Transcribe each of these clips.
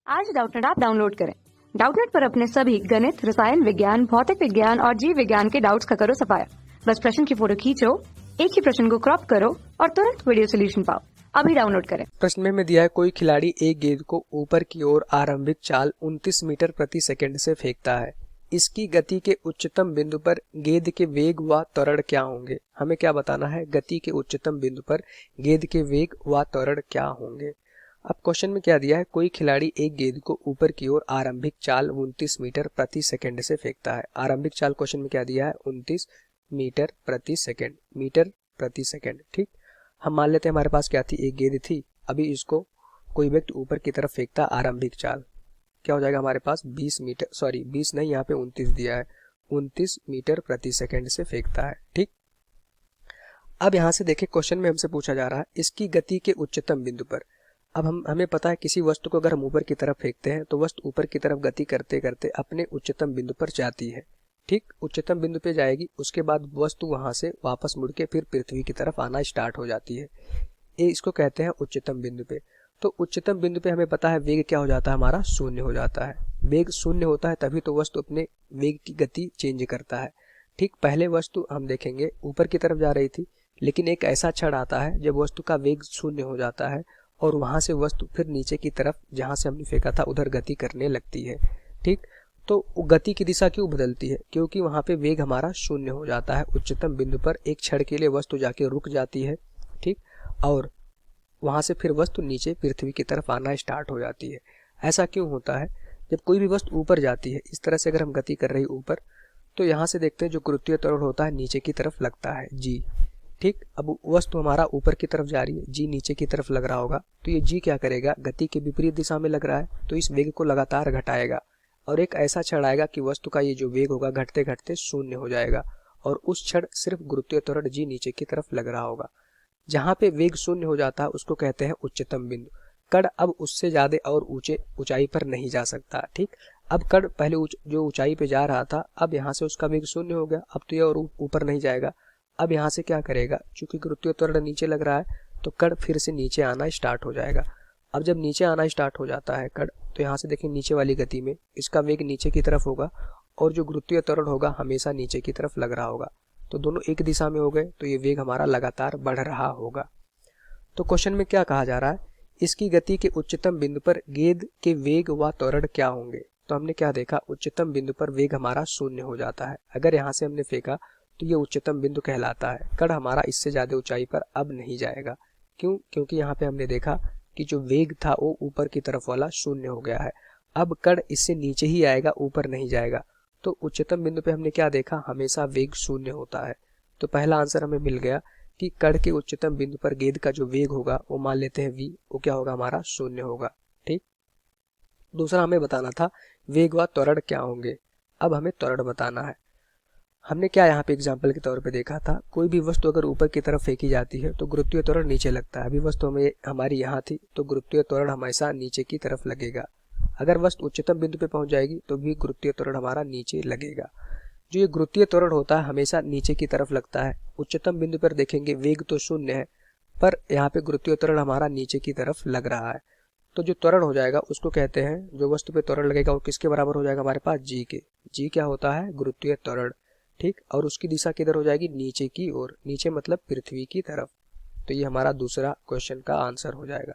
आज Doubtnut app download करें। Doubtnut पर अपने सभी गणित, रसायन विज्ञान, भौतिक विज्ञान और जीव विज्ञान के डाउट्स का करो सफाया। बस प्रश्न की फोटो खींचो, एक ही प्रश्न को क्रॉप करो और तुरंत वीडियो सोल्यूशन पाओ। अभी डाउनलोड करें। प्रश्न में दिया है कोई खिलाड़ी एक गेंद को ऊपर की ओर आरंभिक चाल 29 मीटर प्रति सेकंड से फेंकता है। इसकी गति के उच्चतम बिंदु पर गेंद के वेग व त्वरण क्या होंगे। हमें क्या बताना है, गति के उच्चतम बिंदु पर गेंद के वेग व त्वरण क्या होंगे। अब क्वेश्चन में क्या दिया है, कोई खिलाड़ी एक गेंद को ऊपर की ओर आरंभिक चाल 29 मीटर प्रति सेकंड से फेंकता है। आरंभिक चाल क्वेश्चन में क्या दिया है, 29 मीटर प्रति सेकंड, मीटर प्रति सेकंड। ठीक, हम मान लेते हैं हमारे पास क्या थी, एक गेंद थी। अभी इसको कोई व्यक्ति ऊपर की तरफ फेंकता, आरंभिक चाल क्या हो जाएगा हमारे पास 20 मीटर, सॉरी 20 नहीं, यहाँ पे 29 दिया है, 29 मीटर प्रति सेकंड से फेंकता है। ठीक, अब यहाँ से देखें क्वेश्चन में हमसे पूछा जा रहा है इसकी गति के उच्चतम बिंदु पर। अब हमें पता है किसी वस्तु को अगर हम ऊपर की तरफ फेंकते हैं तो वस्तु ऊपर की तरफ गति करते करते अपने उच्चतम बिंदु पर जाती है। ठीक, उच्चतम बिंदु पे जाएगी, उसके बाद वस्तु वहां से वापस मुड़ के फिर पृथ्वी की तरफ आना स्टार्ट हो जाती है। ये इसको कहते हैं उच्चतम बिंदु पे। तो उच्चतम बिंदु पे हमें पता है वेग क्या हो जाता है, हमारा शून्य हो जाता है। वेग शून्य होता है तभी तो वस्तु अपने वेग की गति चेंज करता है। ठीक, पहले वस्तु हम देखेंगे ऊपर की तरफ जा रही थी, लेकिन एक ऐसा क्षण आता है जब वस्तु का वेग शून्य हो जाता है और वहां से वस्तु फिर नीचे की तरफ जहां से हमने फेंका था उधर गति करने लगती है। ठीक, तो गति की दिशा क्यों बदलती है, क्योंकि वहां पे वेग हमारा शून्य हो जाता है। उच्चतम बिंदु पर एक क्षण के लिए वस्तु जाके रुक जाती है। ठीक, और वहां से फिर वस्तु नीचे पृथ्वी की तरफ आना स्टार्ट हो जाती है। ऐसा क्यों होता है, जब कोई भी वस्तु ऊपर जाती है, इस तरह से अगर हम गति कर रही ऊपर, तो यहाँ से देखते हैं जो गुरुत्वीय त्वरण होता है नीचे की तरफ लगता है, जी। ठीक, अब वस्तु हमारा ऊपर की तरफ जा रही है, जी नीचे की तरफ लग रहा होगा, तो ये जी क्या करेगा, गति के विपरीत दिशा में लग रहा है, तो इस वेग को लगातार घटाएगा और एक ऐसा क्षण आएगा कि वस्तु का ये जो वेग होगा घटते घटते शून्य हो जाएगा और उस क्षण सिर्फ गुरुत्वीय त्वरण जी नीचे की तरफ लग रहा होगा। जहाँ पे वेग शून्य हो जाता है उसको कहते हैं उच्चतम बिंदु। कण अब उससे ज्यादा और ऊंचाई पर नहीं जा सकता। ठीक, अब कण पहले जो ऊंचाई पे जा रहा था, अब यहाँ से उसका वेग शून्य हो गया, अब तो ये और ऊपर नहीं जाएगा। अब यहाँ से क्या करेगा, चूंकि गुरुत्वीय त्वरण नीचे लग रहा है तो कण फिर से नीचे आना स्टार्ट हो जाएगा। अब जब नीचे आना स्टार्ट हो जाता है कण, तो यहाँ से देखिए नीचे वाली गति में इसका वेग नीचे की तरफ होगा और जो गुरुत्वीय त्वरण होगा हमेशा नीचे की तरफ लग रहा होगा, तो दोनों एक दिशा में हो गए, तो ये वेग हमारा लगातार बढ़ रहा होगा। तो क्वेश्चन में क्या कहा जा रहा है, इसकी गति के उच्चतम बिंदु पर गेंद के वेग व त्वरण क्या होंगे। तो हमने क्या देखा, उच्चतम बिंदु पर वेग हमारा शून्य हो जाता है। अगर यहाँ से हमने फेंका तो ये उच्चतम बिंदु कहलाता है। कण हमारा इससे ज्यादा ऊंचाई पर अब नहीं जाएगा। क्यों, क्योंकि यहाँ पे हमने देखा कि जो वेग था वो ऊपर की तरफ वाला शून्य हो गया है। अब कण इससे नीचे ही आएगा, ऊपर नहीं जाएगा। तो उच्चतम बिंदु पे हमने क्या देखा, हमेशा वेग शून्य होता है। तो पहला आंसर हमें मिल गया कि कण के उच्चतम बिंदु पर गेंद का जो वेग होगा वो मान लेते हैं v, वो क्या होगा, हमारा शून्य होगा। ठीक, दूसरा हमें बताना था वेग व त्वरण क्या होंगे। अब हमें त्वरण बताना है। हमने क्या यहाँ पे एग्जाम्पल के तौर पे देखा था, कोई भी वस्तु अगर ऊपर की तरफ फेंकी जाती है तो गुरुत्वीय त्वरण नीचे लगता है। अभी वस्तु हमारी यहाँ थी तो गुरुत्वीय त्वरण हमेशा नीचे की तरफ लगेगा। अगर वस्तु उच्चतम बिंदु पे पहुंच जाएगी तो भी गुरुत्वीय त्वरण हमारा नीचे लगेगा। जो ये गुरुत्वीय त्वरण होता है हमेशा नीचे की तरफ लगता है। उच्चतम बिंदु पर देखेंगे वेग तो शून्य है, पर यहाँ पे गुरुत्वीय त्वरण हमारा नीचे की तरफ लग रहा है। तो जो त्वरण हो जाएगा उसको कहते हैं, जो वस्तु पे त्वरण लगेगा वो किसके बराबर हो जाएगा, हमारे पास जी के। जी क्या होता है, गुरुत्वीय त्वरण। ठीक, और उसकी दिशा किधर हो जाएगी, नीचे की ओर। नीचे मतलब पृथ्वी की तरफ। तो ये हमारा दूसरा क्वेश्चन का आंसर हो जाएगा।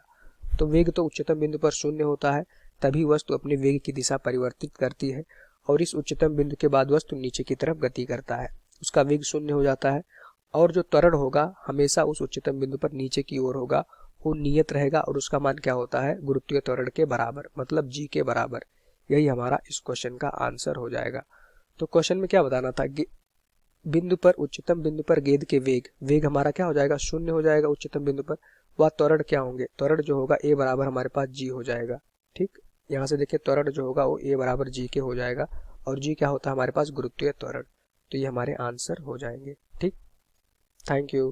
तो वेग तो उच्चतम बिंदु पर शून्य होता है, तभी वस्तु अपने वेग की दिशा परिवर्तित करती है और इस उच्चतम बिंदु के बाद वस्तु नीचे की तरफ गति करता है, उसका वेग शून्य हो जाता है और जो त्वरण होगा हमेशा उस उच्चतम बिंदु पर नीचे की ओर होगा, वो नियत रहेगा और उसका मान क्या होता है, गुरुत्वीय त्वरण के बराबर, मतलब जी के बराबर। यही हमारा इस क्वेश्चन का आंसर हो जाएगा। तो क्वेश्चन में क्या बताना था, बिंदु पर उच्चतम बिंदु पर गेंद के वेग हमारा क्या हो जाएगा, शून्य हो जाएगा उच्चतम बिंदु पर। वह त्वरण क्या होंगे, त्वरण जो होगा ए बराबर हमारे पास जी हो जाएगा। ठीक, यहाँ से देखिए त्वरण जो होगा वो ए बराबर जी के हो जाएगा और जी क्या होता है हमारे पास, गुरुत्वीय त्वरण। तो ये हमारे आंसर हो जाएंगे। ठीक, थैंक यू।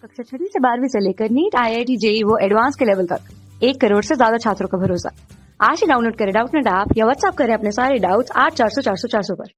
कक्षा 6 से 12वीं से लेकर नीट, IIT, JEE वो एडवांस के लेवल तक 1 करोड़ से ज्यादा छात्रों का भरोसा। आज ही डाउनलोड करें डाउटनेट ऐप या व्हाट्सएप करें अपने सारे डाउट्स 8400 400 400 पर।